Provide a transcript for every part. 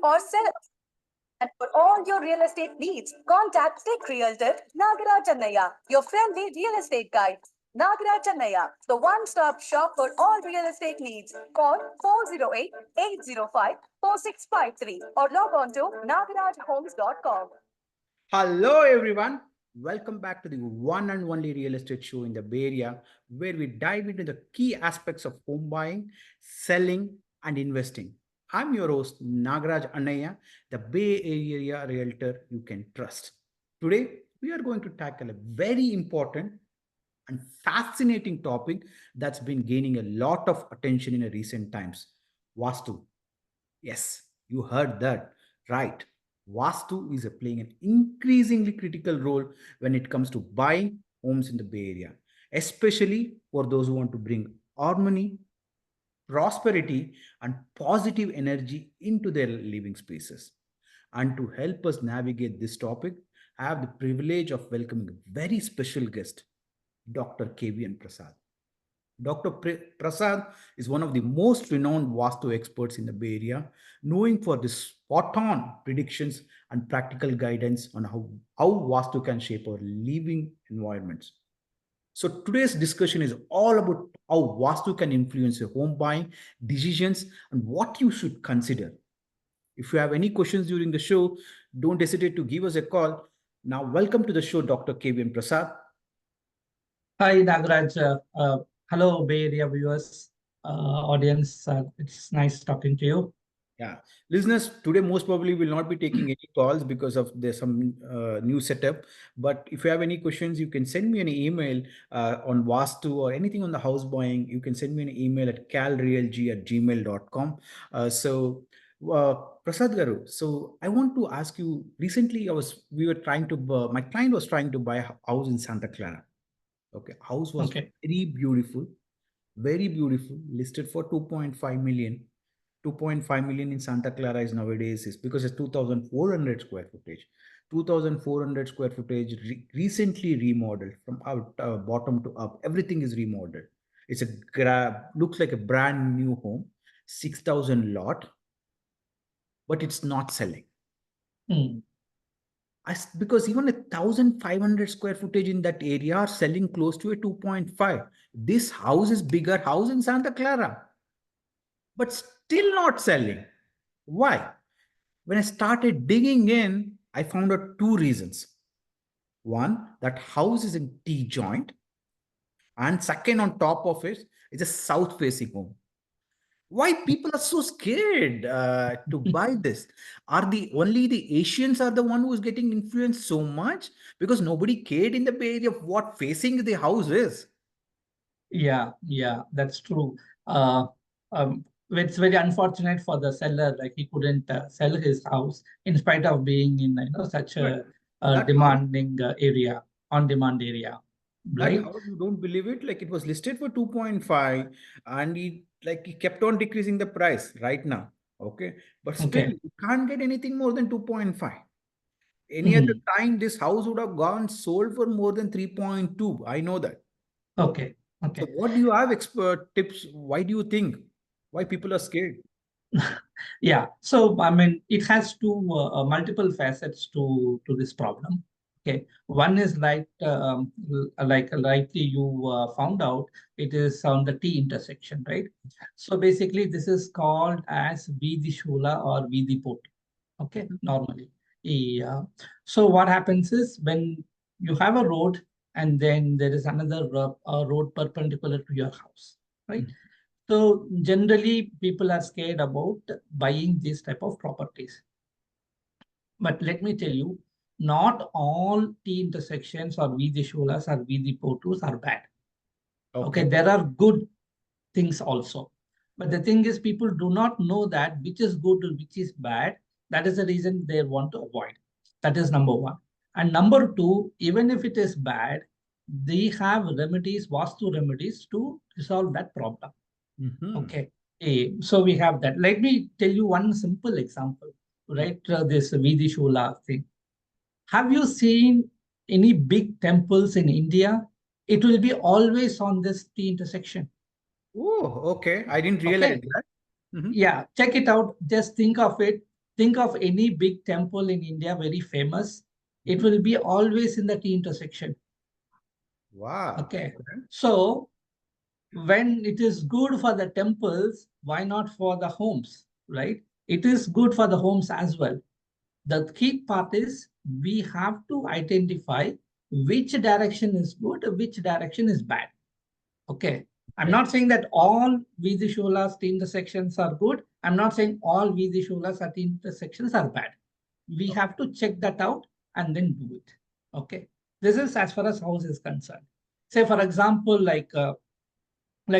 or sell. And for all your real estate needs, contact Tech Realtor Nagaraj Annaya, your friendly real estate guide. Nagaraj Annaya, the one-stop shop for all real estate needs. Call 408-805-4653 or log on to nagarajhomes.com. Hello, everyone. Welcome back to the one and only real estate show in the Bay Area, where we dive into the key aspects of home buying, selling, and investing. I'm your host, Nagaraj Annaya, the Bay Area realtor you can trust. Today, we are going to tackle a very important and fascinating topic that's been gaining a lot of attention in recent times: Vastu. Yes, you heard that right. Vastu is playing an increasingly critical role when it comes to buying homes in the Bay Area, especially for those who want to bring harmony, prosperity, and positive energy into their living spaces. And to help us navigate this topic, I have the privilege of welcoming a very special guest, Dr. Kvn Prasad. Dr. Prasad is one of the most renowned Vastu experts in the Bay Area, knowing for his spot on predictions and practical guidance on how Vastu can shape our living environments. So, today's discussion is all about how Vastu can influence your home buying decisions and what you should consider. If you have any questions during the show, don't hesitate to give us a call. Now, welcome to the show, Dr. Kvn Prasad. Hi, Nagaraj. Hello, Bay Area viewers, audience. It's nice talking to you. Yeah, listeners, today most probably will not be taking any calls because of there's some new setup. But if you have any questions, you can send me an email on Vastu or anything on the house buying. You can send me an email at calrealg@gmail.com. So, Prasad Garu, so I want to ask you. Recently, we were trying to. My client was trying to buy a house in Santa Clara. Okay, house was Okay. very beautiful, listed for 2.5 million. 2.5 million in Santa Clara is nowadays is because it's 2,400 square footage. 2,400 square footage recently remodeled from out bottom to up. Everything is remodeled. It's a looks like a brand new home, 6,000 lot, but it's not selling. Hmm. Because even 1,500 square footage in that area are selling close to a 2.5. This house is bigger house in Santa Clara, but still not selling. Why? When I started digging in, I found out two reasons. One, that house is in T joint, and second, on top of it, is a south facing home. Why people are so scared to buy this? Are the only the Asians are the one who is getting influenced so much because nobody cared in the Bay Area of what facing the house is? Yeah, that's true. Uh, it's very unfortunate for the seller, like he couldn't sell his house in spite of being in such But a that house, demanding area, on-demand area, that right? house, you don't believe it, like it was listed for 2.5, and he kept on decreasing the price right now. Okay, but still Okay. you can't get anything more than 2.5. Any other Hmm. time this house would have gone sold for more than 3.2. I know that. Okay. So Okay. what do you have expert tips? Why do you think why people are scared? Yeah, so I mean, it has two multiple facets to this problem. Okay, one is like rightly you found out, it is on the T intersection, right? So basically, this is called as Vidhi Shula or Vidhi Pot. Okay, normally. Yeah. So what happens is when you have a road and then there is another road perpendicular to your house, right? Mhm. So generally, people are scared about buying these type of properties. But let me tell you, not all T intersections or VD Sholas or VD Potus are bad. Okay, Okay. there are good things also. But the thing is, people do not know that which is good or which is bad. That is the reason they want to avoid. That is number one. And number two, even if it is bad, they have remedies, Vastu remedies to resolve that problem. Mhm. Okay. So we have that. Let me tell you one simple example, Oh. right? This Vidishula thing. Have you seen any big temples in India? It will be always on this T intersection. Oh, okay. I didn't realize Okay. that. Mhm. Yeah, check it out. Just think of it. think of any big temple in India, very famous, it will be always in the T intersection. Wow. Okay. So when it is good for the temples, why not for the homes, right? It is good for the homes as well. The key part is we have to identify which direction is good, which direction is bad. Okay. I'm not saying that all Vidishulas intersections are good. I'm not saying all Vidishulas at intersections are bad. We have to check that out and then do it. Okay. This is as far as house is concerned. Say, for example, like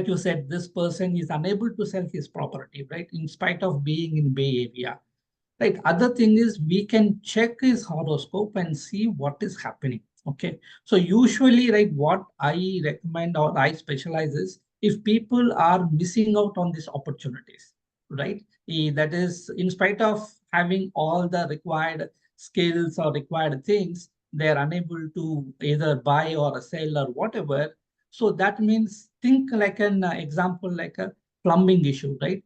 you said, this person is unable to sell his property, right? In spite of being in Bay Area. Right. Other thing is we can check his horoscope and see what is happening. Okay. So usually, right, what I recommend or I specialize is if people are missing out on these opportunities, right? That is, in spite of having all the required skills or required things, they're unable to either buy or sell or whatever. So that means think like an example, like a plumbing issue, right?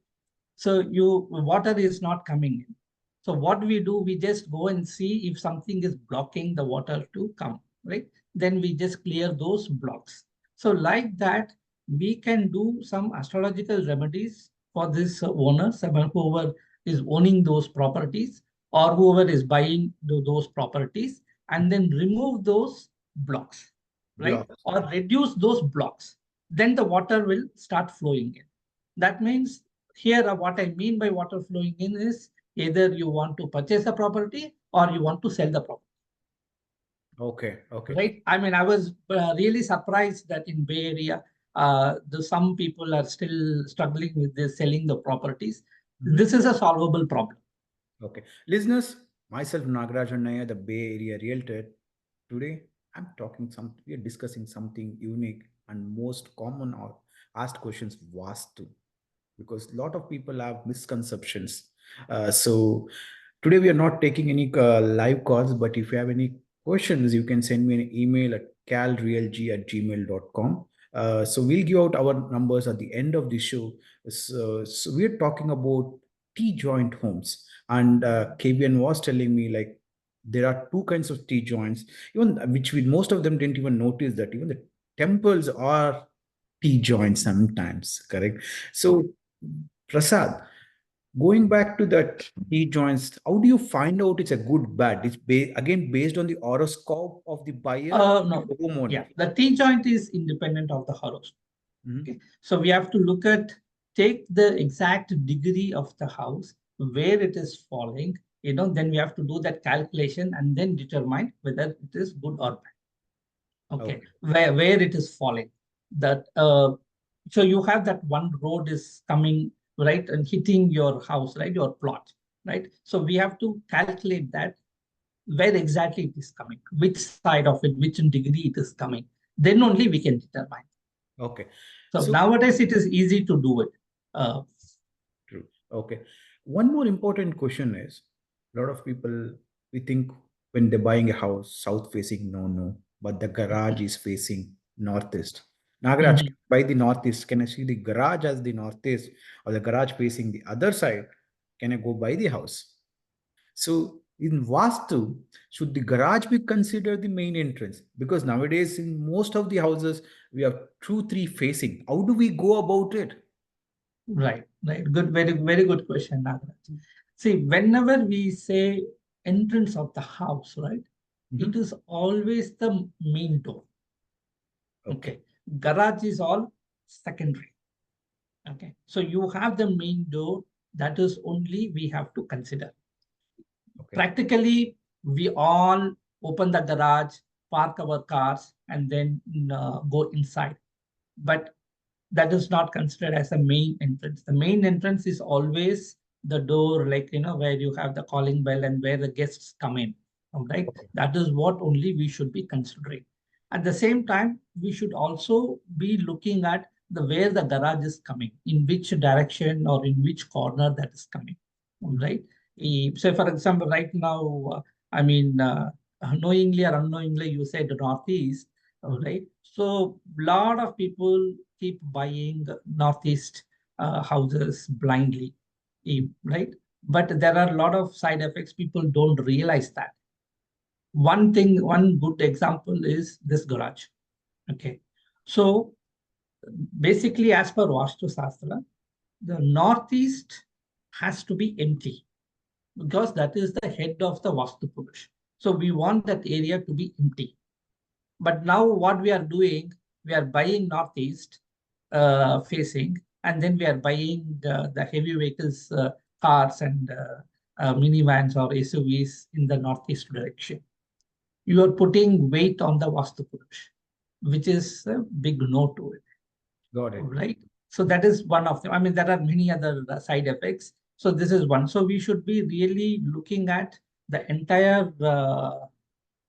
So water is not coming in. So what we do, we just go and see if something is blocking the water to come, right? Then we just clear those blocks. So like that, we can do some astrological remedies for this owner, whoever is owning those properties or whoever is buying those properties, and then remove those blocks, right? Blocks. Or reduce those blocks. Then the water will start flowing in. That means here, what I mean by water flowing in is either you want to purchase a property or you want to sell the property. Okay. Okay. Right. I mean, I was really surprised that in Bay Area, some people are still struggling with this selling the properties. This is a solvable problem. Okay. Listeners, myself, Nagaraj Annaya, the Bay Area Realtor. Today, we are discussing something unique and most common or asked questions, Vaastu, because a lot of people have misconceptions. So today we are not taking any live calls, but if you have any questions, you can send me an email at calrealg@gmail.com. So we'll give out our numbers at the end of the show. So we're talking about T-joint homes, and Kvn was telling me like there are two kinds of T-joints, even which we most of them didn't even notice that even the temples are T-joints sometimes, correct? So Prasad, going back to that T joints, how do you find out it's a good bad? It's again based on the horoscope of the buyer or No. the homeowner. Yeah. The T joint is independent of the horoscope. Mhm. Okay. So we have to take the exact degree of the house, where it is falling, then we have to do that calculation and then determine whether it is good or bad. Okay. Okay. Where it is falling. That so you have that one road is coming, right, and hitting your house, right, your plot, right? So we have to calculate that where exactly it is coming, which side of it, which degree it is coming. Then only we can determine. Okay. So So nowadays it is easy to do it. true. Okay. One more important question is a lot of people we think when they're buying a house, south facing, no, but the garage is facing northeast. Nagaraj, Mhm. by the northeast, can I see the garage as the northeast or the garage facing the other side? Can I go by the house? So in Vastu, should the garage be considered the main entrance? Because nowadays in most of the houses, we have 2, 3 facing. How do we go about it? Right, right. Good, very, very good question, Nagaraj. See, whenever we say entrance of the house, right, it Mhm. is always the main door. Okay. Okay. Garage is all secondary. Okay. So you have the main door, that is only we have to consider. Okay. Practically, we all open the garage, park our cars, and then go inside. But that is not considered as a main entrance. The main entrance is always the door, like, where you have the calling bell and where the guests come in. All right. Okay. That is what only we should be considering. At the same time, we should also be looking at the where the garage is coming, in which direction or in which corner that is coming. All Mhm. right. Say, for example, right now, I mean, knowingly or unknowingly, you said northeast. All right. So lot of people keep buying northeast houses blindly, right? but there are a lot of side effects. People don't realize that. One good example is this garage. Okay. So basically, as per Vastu Shastra, the northeast has to be empty because that is the head of the Vastu Purush. So we want that area to be empty. But now what we are doing, we are buying northeast facing, and then we are buying the heavy vehicles, cars and minivans or SUVs in the northeast direction. You are putting weight on the Vastu Purush, which is a big no to it. Got it. Right. So that is one of them. I mean, there are many other side effects. So this is one. So we should be really looking at the entire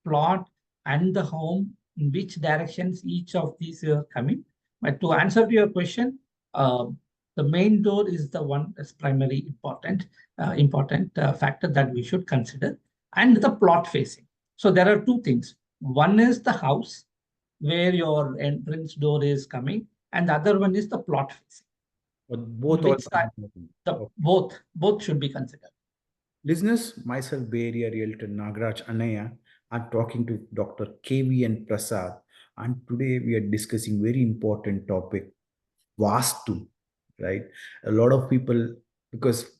plot and the home, in which directions each of these are coming. But to answer to your question, uh, the main door is the one that's primary important factor that we should consider, and the plot facing. So there are two things. One is the house where your entrance door is coming, and the other one is the plot facing. But both Which also side, important. the Okay. both should be considered. Listeners, myself, Bay Area Realtor Nagaraj Anaya, I'm talking to Dr. Kvn Prasad, and today we are discussing very important topic, Vaastu, right? A lot of people, because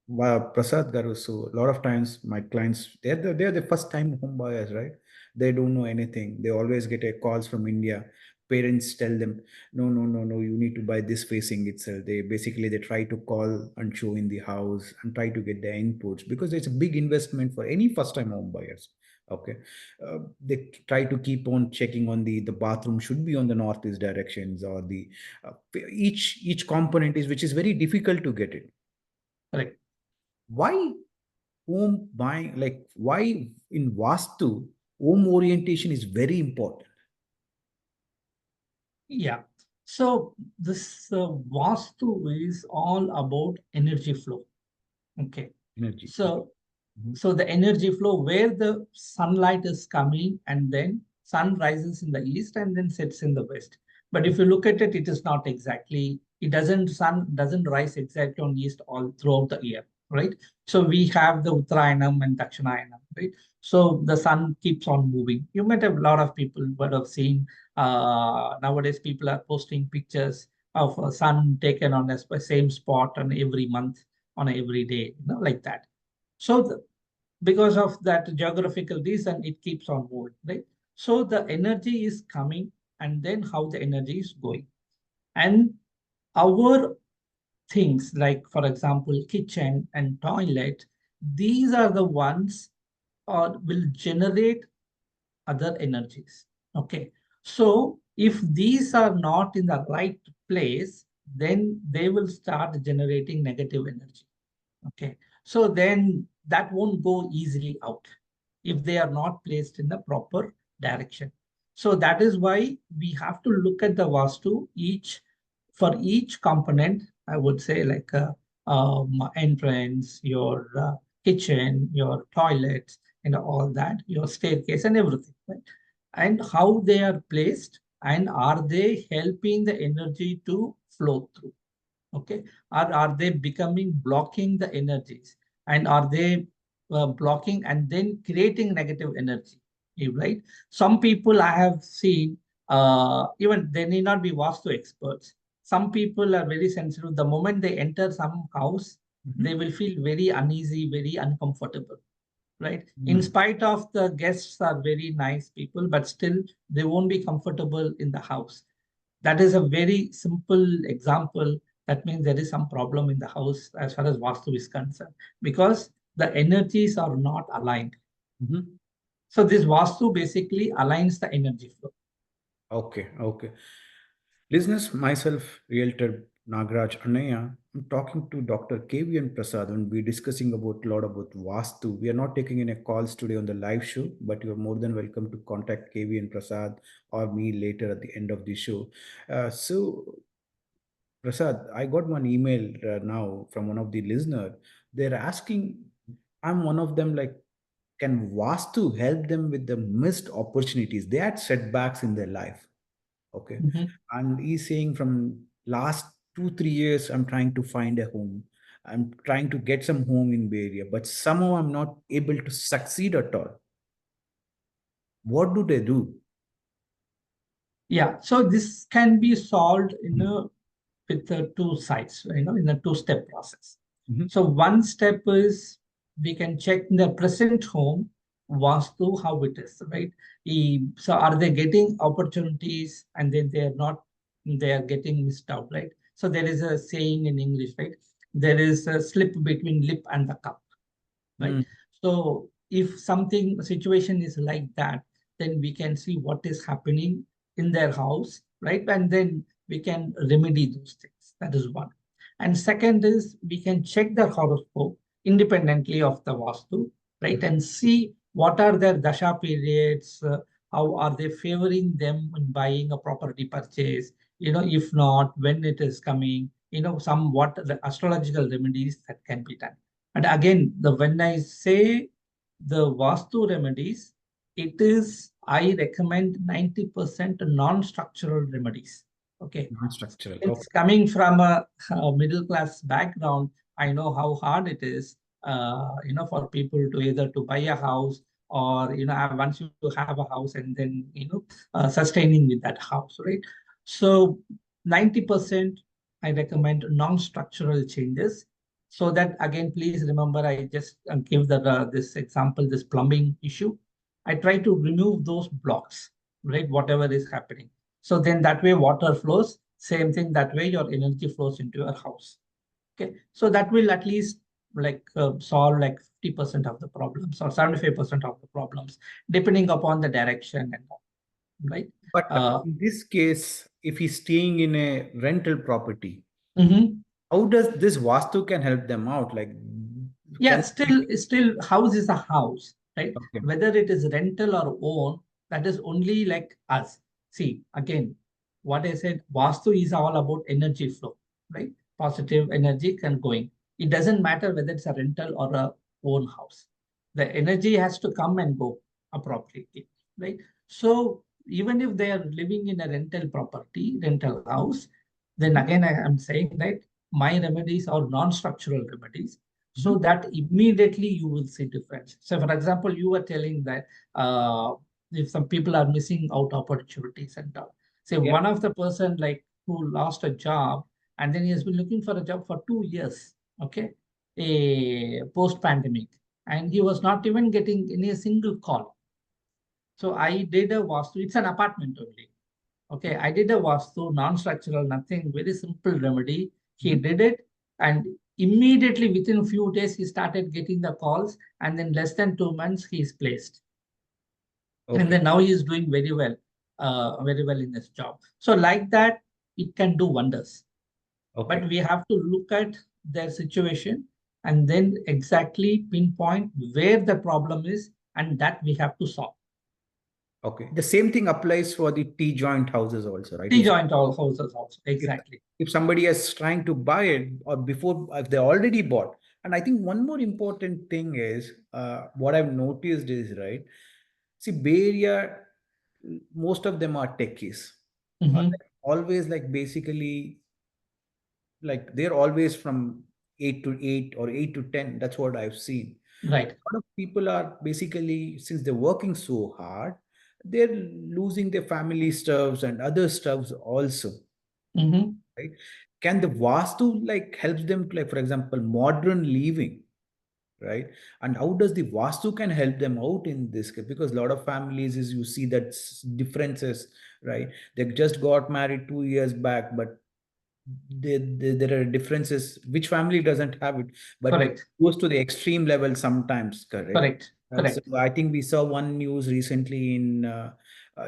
Prasad Garu, so a lot of times my clients, they're the first time home buyers, right? They don't know anything. They always get a calls from India. Parents tell them, no, no, no, no, you need to buy this facing itself. They try to call and show in the house and try to get the inputs because it's a big investment for any first time home buyers. Okay. They try to keep on checking on the bathroom should be on the northeast directions, or the uh, each component is, which is very difficult to get it. Correct. Why home buying, like why in Vastu home orientation is very important? Yeah. So this Vastu is all about energy flow. Okay. Energy. So Mhm. so the energy flow where the sunlight is coming, and then sun rises in the east and then sets in the west. But if you look at it, it is not exactly, it doesn't, sun doesn't rise exactly on east all throughout the year, right? So we have the Uttarayanam and Dakshinayanam, right? So the sun keeps on moving. You might have a lot of people would have seen nowadays people are posting pictures of a sun taken on a same spot on every month, on every day, like that. So because of that geographical reason, it keeps on moving, right? So the energy is coming, and then how the energy is going. And our things like, for example, kitchen and toilet, these are the ones will generate other energies. Okay. So if these are not in the right place, then they will start generating negative energy. Okay. So then that won't go easily out if they are not placed in the proper direction. So that is why we have to look at the Vastu for each component, I would say, like entrance, your kitchen, your toilets, and all that, your staircase and everything, right? And how they are placed, and are they helping the energy to flow through? Okay. Are they becoming blocking the energies, and are they blocking and then creating negative energy, right? Some people I have seen, even they need not be Vastu experts. Some people are very sensitive. The moment they enter some house, Mhm. they will feel very uneasy, very uncomfortable, right? In Mm. spite of the guests are very nice people, but still they won't be comfortable in the house. That is a very simple example. That means there is some problem in the house as far as Vastu is concerned, because the energies are not aligned. Mhm. So this Vastu basically aligns the energy flow. Okay, okay. Listeners, myself, Realtor Nagaraj Anaya, I'm talking to Dr. KVN Prasad, and we're discussing about a lot about Vastu. We are not taking any calls today on the live show, but you're more than welcome to contact KVN Prasad or me later at the end of the show. So, Prasad, I got one email now from one of the listener. They're asking, I'm one of them, like, can Vastu help them with the missed opportunities? They had setbacks in their life. Okay. Mhm. And he's saying from last 2, 3 years, I'm trying to find a home. I'm trying to get some home in Bay Area, but somehow I'm not able to succeed at all. What do they do? Yeah, so this can be solved in a with the two sides, in a two-step process. Mhm. So one step is we can check in the present home Vastu how it is, right? So are they getting opportunities and then they are getting missed out, right? So there is a saying in English, right? There is a slip between lip and the cup, right? Mm. So if something situation is like that, then we can see what is happening in their house, right? And then we can remedy those things. That is one. And second is we can check their horoscope independently of the Vastu, right? And see what are their dasha periods, how are they favoring them in buying a property purchase, if not, when it is coming, some what the astrological remedies that can be done. And again, when I say the Vastu remedies, it is, I recommend 90% non-structural remedies. Okay. Non-structural. It's coming from a middle class background. I know how hard it is, for people to either to buy a house or, once you have a house and then, sustaining with that house, right? So 90%, I recommend non-structural changes. So that again, please remember, I just give this example, this plumbing issue. I try to remove those blocks, right? Whatever is happening. So then that way water flows. Same thing that way your energy flows into your house. Okay. So that will at least solve like 50% of the problems or 75% of the problems, depending upon the direction and all, right? But Uh, in this case, if he's staying in a rental property, mhm. how does this Vastu can help them out? Like, Yeah, can still house is a house, right? okay, Whether it is rental or own, that is only like us. See, again, what I said, Vastu is all about energy flow, right? Positive energy can going. It doesn't matter whether it's a rental or a own house. The energy has to come and go appropriately, right? So even if they are living in a rental property, rental house, then Mhm. again I am saying that my remedies are non-structural remedies, Mhm. so that immediately you will see difference. So for example, you were telling that if some people are missing out opportunities and all. Say Yeah. one of the person like who lost a job and then he has been looking for a job for 2 years, okay, a post-pandemic, and he was not even getting any single call. So I did a Vastu, it's an apartment only. Okay, I did a Vastu, non-structural, nothing, very simple remedy. He Mhm. did it, and immediately within a few days, he started getting the calls, and then less than 2 months, he is placed. And Okay. then now he is doing very well in his job. So like that, it can do wonders. But Okay. we have to look at their situation and then exactly pinpoint where the problem is, and that we have to solve. Okay. The same thing applies for the T-joint houses also, right? T-joint all houses also, If exactly. if somebody is trying to buy it or before if they already bought, and I think one more important thing is what I've noticed is right. See, Bay Area, most of them are techies. Are Mhm. always like basically like they're always from 8 to 8 or 8 to 10. That's what I've seen. Right. A lot of people are basically, since they're working so hard, they're losing their family stuffs and other stuffs also, Mhm. right? Can the Vastu like helps them to, like, for example, modern living, right? And how does the Vastu can help them out in this case? Because a lot of families is you see that differences, right? They just got married 2 years back, but there are differences. Which family doesn't have it? But it Correct. goes to the extreme level sometimes, correct? Correct. So Correct. I think we saw one news recently in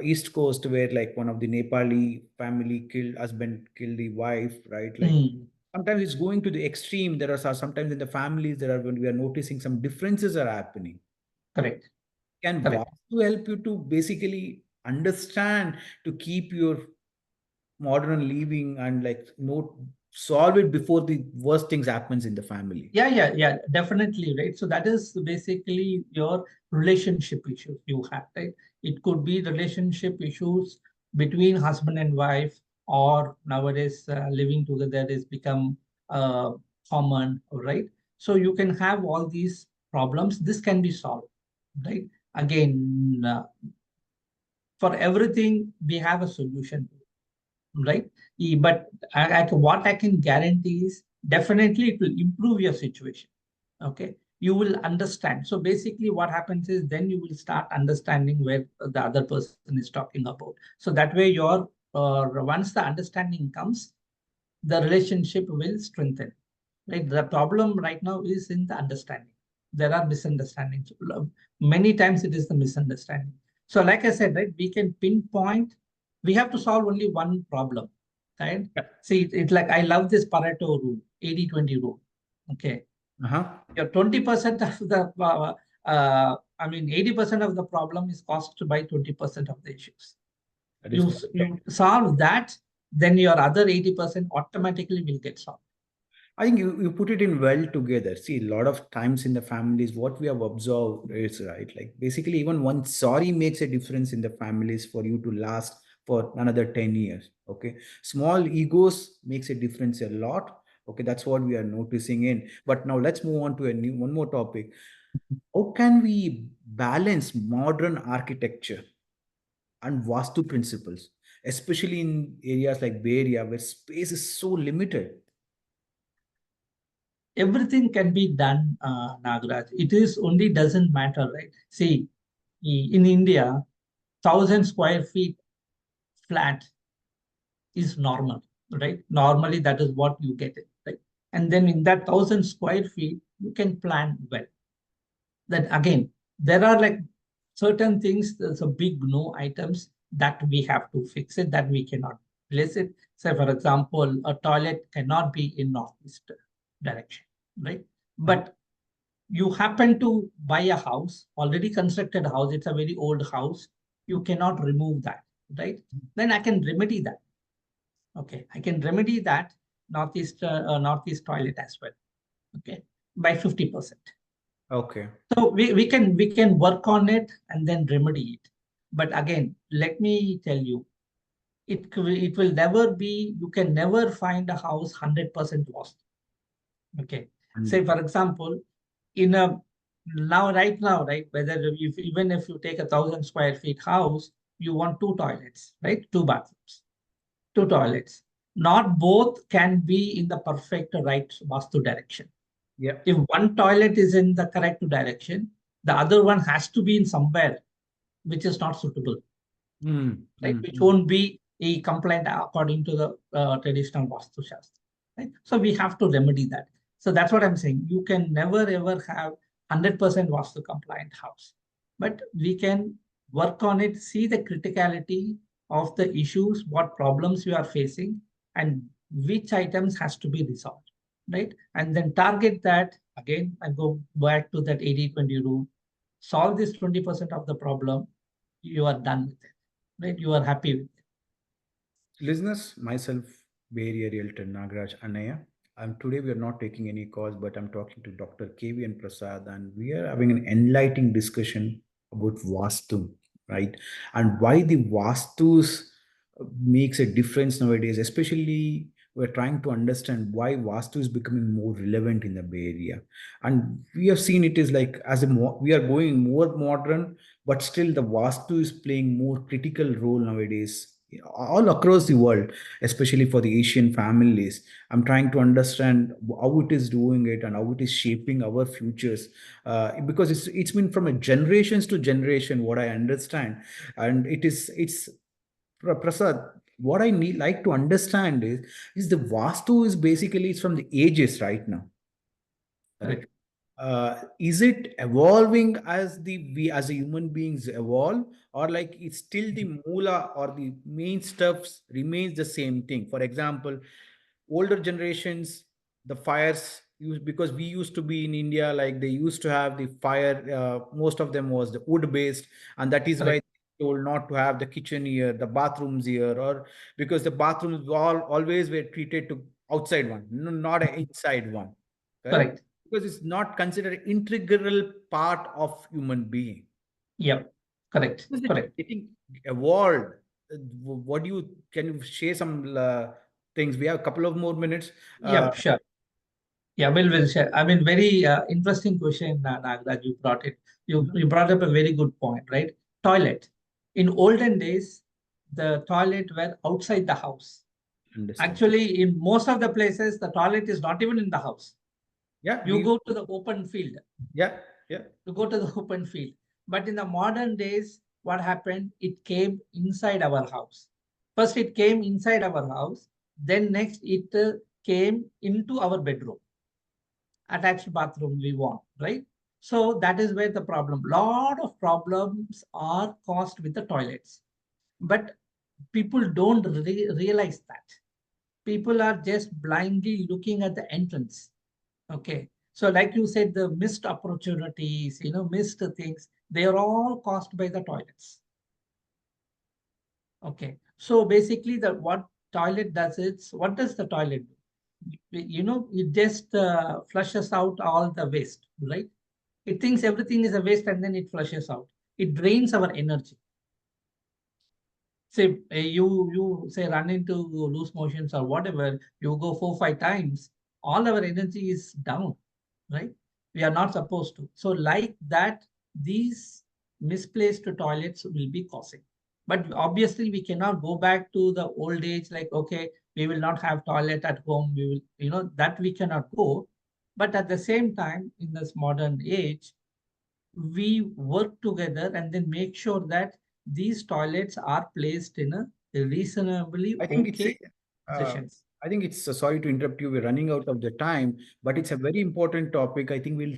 East Coast where like one of the Nepali family killed husband killed the wife, right? Like Mm. sometimes it's going to the extreme. There are sometimes in the families there are when we are noticing some differences are happening. Correct. Can Correct. Vastu help you to basically understand to keep your modern living and like note solve it before the worst things happens in the family? Yeah, definitely, right? So that is basically your relationship issues you have, right? It could be relationship issues between husband and wife, or nowadays living together is become common, right? So you can have all these problems. This can be solved, right? Again, for everything, we have a solution, right? But what I can guarantee is definitely it will improve your situation. Okay, you will understand. So basically, what happens is then you will start understanding where the other person is talking about. So that way, once the understanding comes, the relationship will strengthen. Right, the problem right now is in the understanding. There are misunderstandings. Many times it is the misunderstanding. So, like I said, right, we can pinpoint. We have to solve only one problem, right? Yeah. See, it's like I love this Pareto rule, 80-20 rule. Okay, Uh-huh. your 20% of the, I mean, 80% of the problem is caused by 20% of the issues. That is You solve that, then your other 80% automatically will get solved. I think you put it in well together. See, a lot of times in the families, what we have observed is right. Like basically, even one sorry makes a difference in the families for you to last for another 10 years. Okay. Small egos makes a difference a lot. Okay, that's what we are noticing in. But now let's move on to a new one more topic. How can we balance modern architecture and Vastu principles, especially in areas like Bay Area where space is so limited? Everything can be done, Nagraj. It is only doesn't matter, right? See, in India, 1,000 square feet flat is normal, right? Normally, that is what you get it, right? And then in that 1,000 square feet, you can plan well. Then again, there are like certain things, there's a big no items that we have to fix it, that we cannot place it. Say, for example, a toilet cannot be in northeast direction, right? But you happen to buy a house, already constructed house, it's a very old house, you cannot remove that, right? Then I can remedy that. Okay, I can remedy that northeast toilet as well. Okay, by 50%. Okay. So we can work on it and then remedy it. But again, let me tell you, it will never be, you can never find a house 100% lost. Okay. Say, for example, in a right now, right, whether if even if you take 1,000 square feet house, you want two toilets, right? Two bathrooms, two toilets. Not both can be in the perfect right Vastu direction. Yeah. If one toilet is in the correct direction, the other one has to be in somewhere which is not suitable, right? Which won't be a compliant according to the traditional Vastu Shastra, right? So we have to remedy that. So that's what I'm saying. You can never ever have 100% Vastu compliant house, but we can work on it, see the criticality of the issues, what problems you are facing, and which items has to be resolved, right? And then target that again and go back to that 80-20 rule. Solve this 20% of the problem, you are done with it, right? You are happy with it. Listeners, myself, Bay Area Realtor Nagraj Anaya. Today we are not taking any calls, but I'm talking to Dr. Kvn Prasad, and we are having an enlightening discussion about Vastu, right? And why the Vastus makes a difference nowadays, especially we're trying to understand why Vastu is becoming more relevant in the Bay Area. And we have seen it is like we are going more modern, but still the Vastu is playing more critical role nowadays all across the world, especially for the Asian families. I'm trying to understand how it is doing it and how it is shaping our futures, because it's been from a generations to generation what I understand, and it's Prasad. What I need like to understand is the Vastu is basically it's from the ages right now. Correct. Correct. Is it evolving as we as a human beings evolve, or like it's still the moola or the main stuffs remains the same thing? For example, older generations, the fires used because we used to be in India, like they used to have the fire. Most of them was the wood based, and that is why Correct. they told not to have the kitchen here, the bathrooms here, or because the bathrooms all always were treated to outside one, not an inside one. Correct, Correct. because it's not considered integral part of human being. Yep. Correct. Is it Correct. getting evolved? What do you, can you share some things? We have a couple of more minutes. Yep. Sure. Yeah, will share. I mean, very interesting question, Nagraj, you brought it. You brought up a very good point, right? Toilet. In olden days, the toilet were outside the house. Understand. Actually, in most of the places, the toilet is not even in the house. Yeah, You go to the open field. yeah, yeah. You go to the open field. But in the modern days, what happened? It came inside our house. First, it came inside our house. Then next, it came into our bedroom. Attached bathroom we want, right? So that is where the problem. Lot of problems are caused with the toilets, but people don't realize that. People are just blindly looking at the entrance. Okay. So like you said, the missed opportunities, missed things, they are all caused by the toilets. Okay. So basically the what toilet does is, what does the toilet do? It just flushes out all the waste, right? It thinks everything is a waste and then it flushes out. It drains our energy. Say you say run into loose motions or whatever, you go 4 5 times, all our energy is down, right? We are not supposed to. So like that, these misplaced toilets will be causing. But obviously we cannot go back to the old age, like, okay, we will not have toilet at home. We will, that we cannot go. But at the same time, in this modern age, we work together and then make sure that these toilets are placed in a reasonably I think okay uh, positions. I think it's sorry to interrupt you. We're running out of the time, but it's a very important topic. I think we'll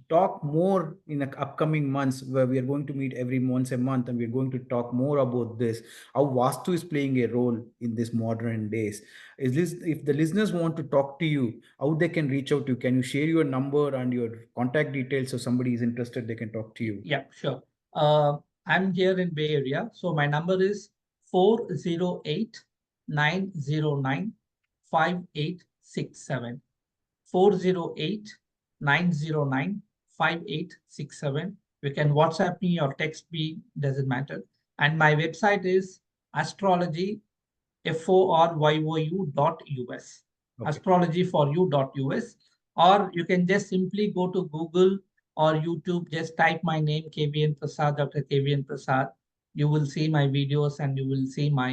talk more in the upcoming months, where we are going to meet every once a month, and we're going to talk more about this. How Vastu is playing a role in this modern days. Is this, if the listeners want to talk to you, how they can reach out to you? Can you share your number and your contact details so somebody is interested, they can talk to you? Yeah, sure. Uh, I'm here in Bay Area. So my number is 408-909-5867. 408-909-5867. You can WhatsApp me or text me, doesn't matter. And my website is astrology, foryu.us, Okay. astrologyforyou.us, or you can just simply go to Google or YouTube, just type my name, Kvn Prasad, Dr. Kvn Prasad. You will see my videos and you will see my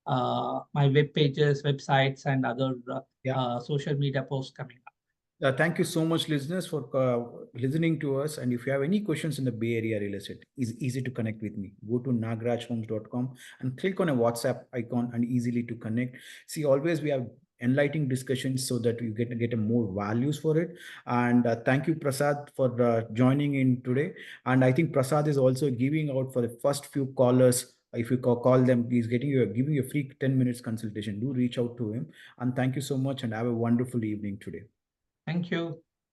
web pages, websites, and other Yeah. social media posts coming up. Thank you so much, listeners, for listening to us. And if you have any questions in the Bay Area real estate, it's easy to connect with me. Go to nagrajhomes.com and click on a WhatsApp icon and easily to connect. See, always we have enlightening discussions so that you get a more values for it. And thank you, Prasad, for joining in today. And I think Prasad is also giving out for the first few callers. If you call them, he's giving you a free 10 minutes consultation. Do reach out to him. And thank you so much and have a wonderful evening today. Thank you.